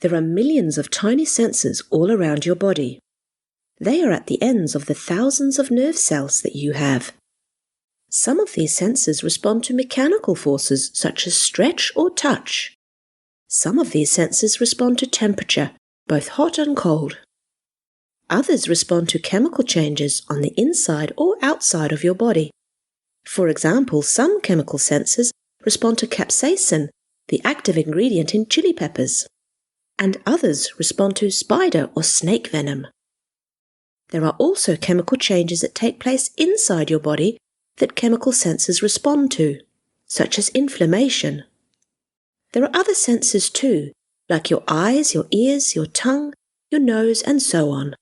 There are millions of tiny sensors all around your body. They are at the ends of the thousands of nerve cells that you have. Some of these sensors respond to mechanical forces such as stretch or touch. Some of these sensors respond to temperature, both hot and cold. Others respond to chemical changes on the inside or outside of your body. For example, some chemical sensors respond to capsaicin, the active ingredient in chili peppers, and others respond to spider or snake venom. There are also chemical changes that take place inside your body that chemical sensors respond to, such as inflammation. There are other sensors too, like your eyes, your ears, your tongue, your nose, and so on.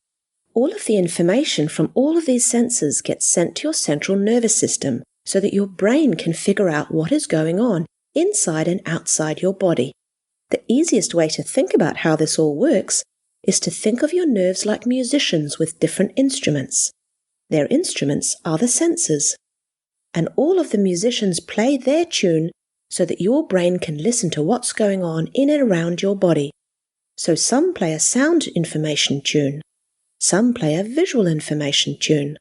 All of the information from all of these sensors gets sent to your central nervous system so that your brain can figure out what is going on inside and outside your body. The easiest way to think about how this all works is to think of your nerves like musicians with different instruments. Their instruments are the sensors. And all of the musicians play their tune so that your brain can listen to what's going on in and around your body. So some play a sound information tune, some play a visual information tune,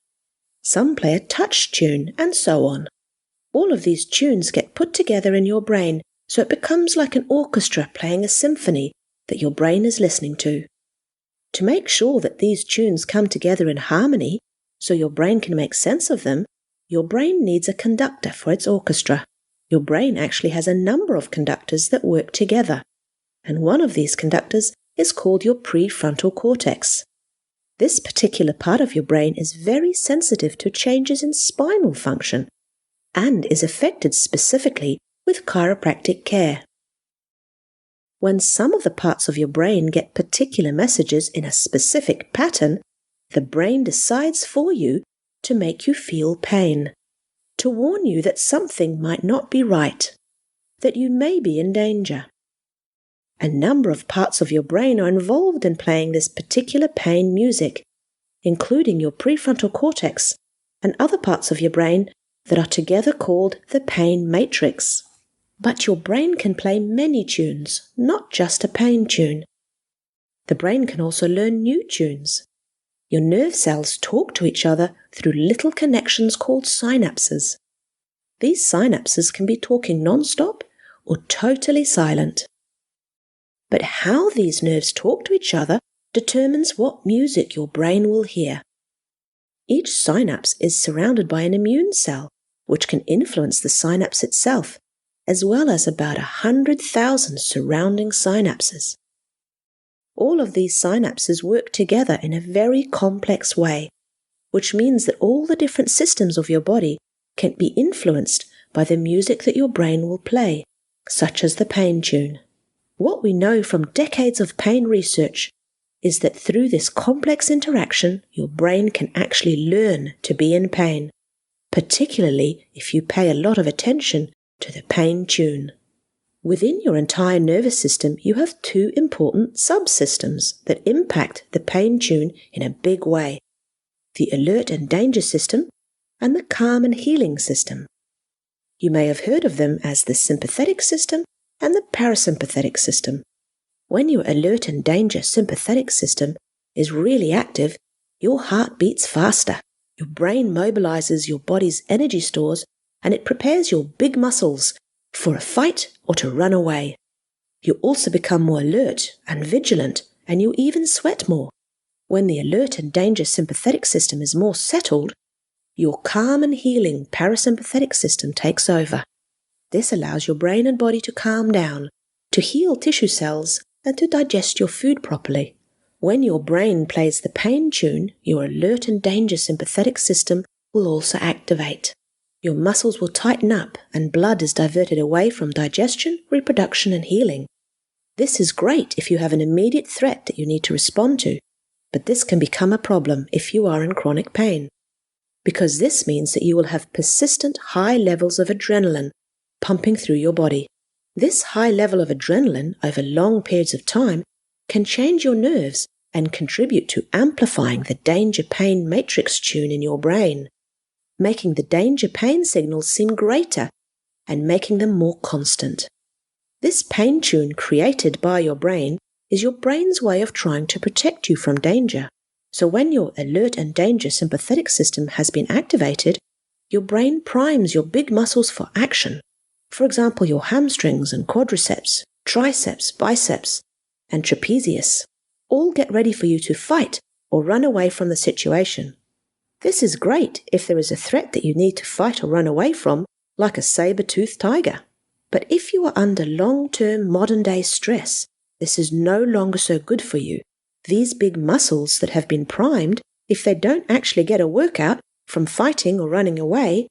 some play a touch tune, and so on. All of these tunes get put together in your brain so it becomes like an orchestra playing a symphony that your brain is listening to. To make sure that these tunes come together in harmony so your brain can make sense of them, your brain needs a conductor for its orchestra. Your brain actually has a number of conductors that work together, and one of these conductors is called your prefrontal cortex. This particular part of your brain is very sensitive to changes in spinal function and is affected specifically with chiropractic care. When some of the parts of your brain get particular messages in a specific pattern, the brain decides for you to make you feel pain, to warn you that something might not be right, that you may be in danger. A number of parts of your brain are involved in playing this particular pain music, including your prefrontal cortex and other parts of your brain that are together called the pain matrix. But your brain can play many tunes, not just a pain tune. The brain can also learn new tunes. Your nerve cells talk to each other through little connections called synapses. These synapses can be talking non-stop or totally silent. But how these nerves talk to each other determines what music your brain will hear. Each synapse is surrounded by an immune cell, which can influence the synapse itself, as well as about 100,000 surrounding synapses. All of these synapses work together in a very complex way, which means that all the different systems of your body can be influenced by the music that your brain will play, such as the pain tune. What we know from decades of pain research is that through this complex interaction, your brain can actually learn to be in pain, particularly if you pay a lot of attention to the pain tune. Within your entire nervous system, you have two important subsystems that impact the pain tune in a big way: the alert and danger system and the calm and healing system. You may have heard of them as the sympathetic system and the parasympathetic system. When your alert and danger sympathetic system is really active, your heart beats faster, your brain mobilizes your body's energy stores, and it prepares your big muscles for a fight or to run away. You also become more alert and vigilant, and you even sweat more. When the alert and danger sympathetic system is more settled, your calm and healing parasympathetic system takes over. This allows your brain and body to calm down, to heal tissue cells, and to digest your food properly. When your brain plays the pain tune, your alert and danger sympathetic system will also activate. Your muscles will tighten up and blood is diverted away from digestion, reproduction, and healing. This is great if you have an immediate threat that you need to respond to, but this can become a problem if you are in chronic pain, because this means that you will have persistent high levels of adrenaline pumping through your body. This high level of adrenaline over long periods of time can change your nerves and contribute to amplifying the danger-pain matrix tune in your brain, making the danger-pain signals seem greater and making them more constant. This pain tune created by your brain is your brain's way of trying to protect you from danger. So when your alert and danger sympathetic system has been activated, your brain primes your big muscles for action. For example, your hamstrings and quadriceps, triceps, biceps, and trapezius all get ready for you to fight or run away from the situation. This is great if there is a threat that you need to fight or run away from, like a saber-toothed tiger. But if you are under long-term modern-day stress, this is no longer so good for you. These big muscles that have been primed, if they don't actually get a workout from fighting or running away,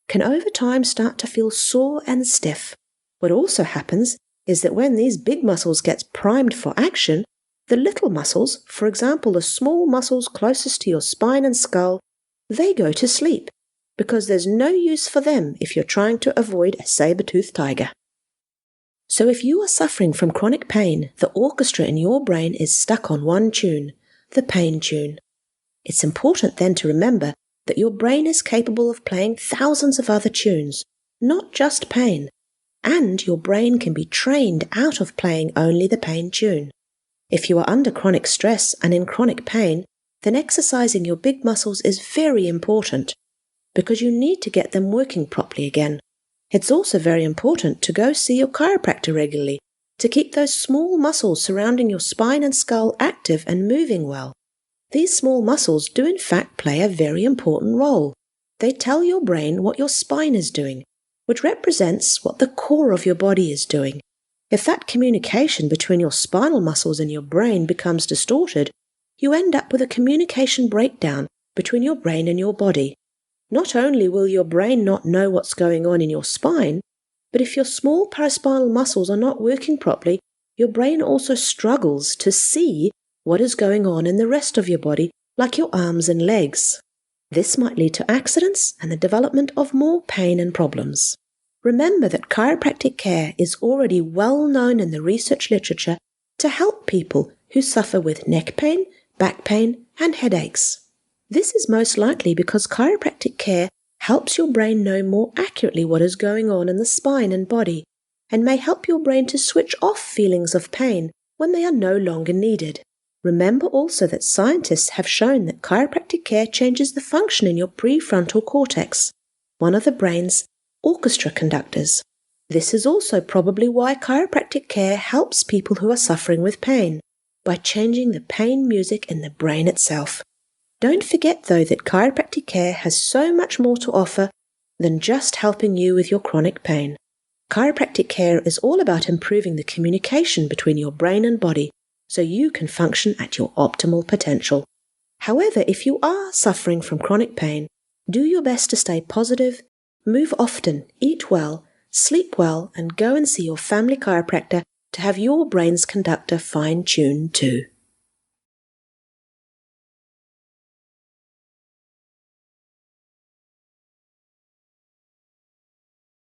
can over time start to feel sore and stiff. What also happens is that when these big muscles get primed for action, the little muscles, for example the small muscles closest to your spine and skull, they go to sleep, because there's no use for them if you're trying to avoid a saber-toothed tiger. So if you are suffering from chronic pain, the orchestra in your brain is stuck on one tune, the pain tune. It's important then to remember that your brain is capable of playing thousands of other tunes, not just pain, and your brain can be trained out of playing only the pain tune. If you are under chronic stress and in chronic pain, then exercising your big muscles is very important, because you need to get them working properly again. It's also very important to go see your chiropractor regularly to keep those small muscles surrounding your spine and skull active and moving well. These small muscles do in fact play a very important role. They tell your brain what your spine is doing, which represents what the core of your body is doing. If that communication between your spinal muscles and your brain becomes distorted, you end up with a communication breakdown between your brain and your body. Not only will your brain not know what's going on in your spine, but if your small paraspinal muscles are not working properly, your brain also struggles to see what is going on in the rest of your body, like your arms and legs. This might lead to accidents and the development of more pain and problems. Remember that chiropractic care is already well known in the research literature to help people who suffer with neck pain, back pain, and headaches. This is most likely because chiropractic care helps your brain know more accurately what is going on in the spine and body, and may help your brain to switch off feelings of pain when they are no longer needed. Remember also that scientists have shown that chiropractic care changes the function in your prefrontal cortex, one of the brain's orchestra conductors. This is also probably why chiropractic care helps people who are suffering with pain, by changing the pain music in the brain itself. Don't forget, though, that chiropractic care has so much more to offer than just helping you with your chronic pain. Chiropractic care is all about improving the communication between your brain and body so you can function at your optimal potential. However, if you are suffering from chronic pain, do your best to stay positive, move often, eat well, sleep well, and go and see your family chiropractor to have your brain's conductor fine-tuned too.